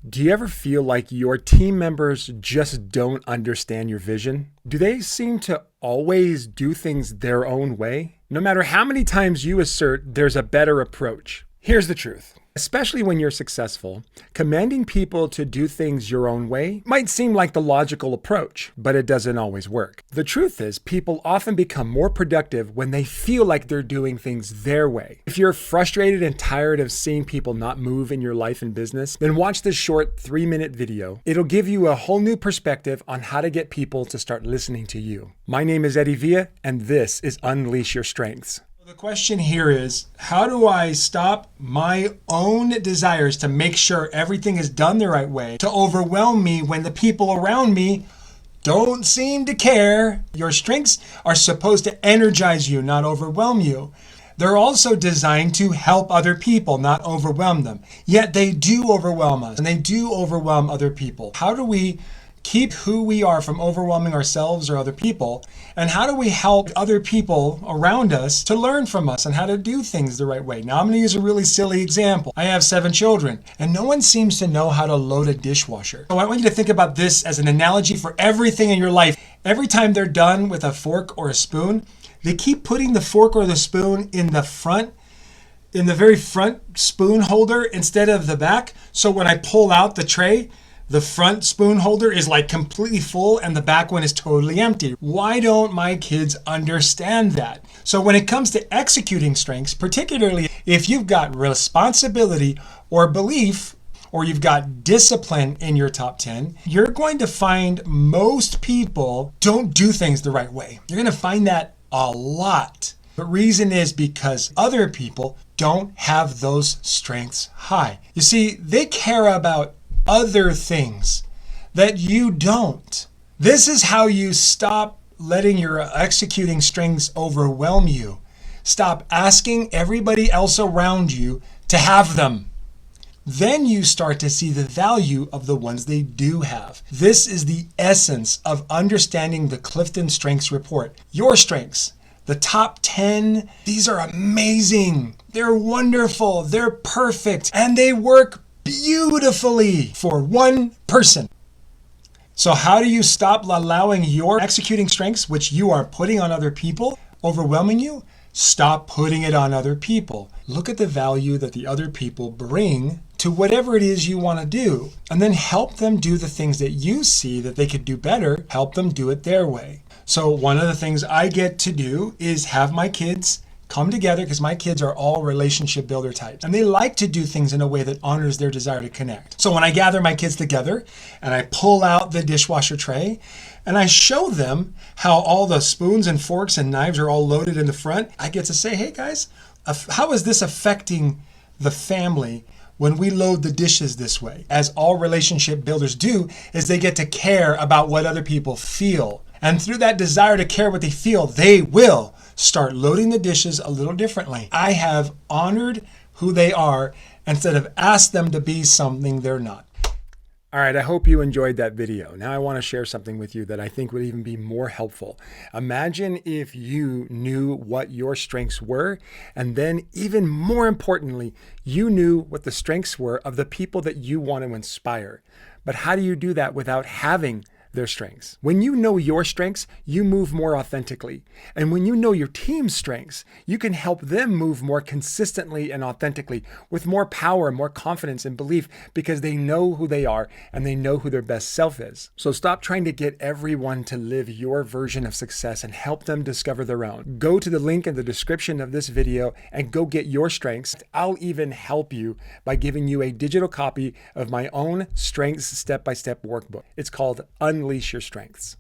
Do you ever feel like your team members just don't understand your vision? Do they seem to always do things their own way? No matter how many times you assert there's a better approach. Here's the truth. Especially when you're successful, commanding people to do things your own way might seem like the logical approach, but it doesn't always work. The truth is, people often become more productive when they feel like they're doing things their way. If you're frustrated and tired of seeing people not move in your life and business, then watch this short 3-minute video. It'll give you a whole new perspective on how to get people to start listening to you. My name is Eddie Villa, and this is Unleash Your Strengths. The question here is, how do I stop my own desires to make sure everything is done the right way, to overwhelm me when the people around me don't seem to care? Your strengths are supposed to energize you, not overwhelm you. They're also designed to help other people, not overwhelm them. Yet they do overwhelm us, and they do overwhelm other people. How do we keep who we are from overwhelming ourselves or other people? And how do we help other people around us to learn from us and how to do things the right way? Now, I'm going to use a really silly example. I have 7 children, and no one seems to know how to load a dishwasher. So I want you to think about this as an analogy for everything in your life. Every time they're done with a fork or a spoon, they keep putting the fork or the spoon in the very front spoon holder instead of the back. So when I pull out the tray, the front spoon holder is like completely full and the back one is totally empty. Why don't my kids understand that? So when it comes to executing strengths, particularly if you've got responsibility or belief, or you've got discipline in your top 10, you're going to find most people don't do things the right way. You're going to find that a lot. The reason is because other people don't have those strengths high. You see, they care about other things that you don't. This is how you stop letting your executing strengths overwhelm you. Stop asking everybody else around you to have them. Then you start to see the value of the ones they do have. This is the essence of understanding the Clifton Strengths Report. Your strengths, the top 10, these are amazing. They're wonderful. They're perfect. And they work beautifully for one person. So how do you stop allowing your executing strengths, which you are putting on other people, overwhelming you? Stop putting it on other people. Look at the value that the other people bring to whatever it is you want to do, and then help them do the things that you see that they could do better. Help them do it their way. So one of the things I get to do is have my kids come together, because my kids are all relationship builder types, and they like to do things in a way that honors their desire to connect. So when I gather my kids together and I pull out the dishwasher tray and I show them how all the spoons and forks and knives are all loaded in the front, I get to say, hey guys, how is this affecting the family when we load the dishes this way? As all relationship builders do, is they get to care about what other people feel. And through that desire to care what they feel, they will start loading the dishes a little differently. I have honored who they are instead of asked them to be something they're not. All right, I hope you enjoyed that video. Now I want to share something with you that I think would even be more helpful. Imagine if you knew what your strengths were, and then even more importantly, you knew what the strengths were of the people that you want to inspire. But how do you do that without having their strengths? When you know your strengths, you move more authentically. And when you know your team's strengths, you can help them move more consistently and authentically with more power, more confidence and belief, because they know who they are and they know who their best self is. So stop trying to get everyone to live your version of success and help them discover their own. Go to the link in the description of this video and go get your strengths. I'll even help you by giving you a digital copy of my own strengths step-by-step workbook. It's called Unleash Your Strengths.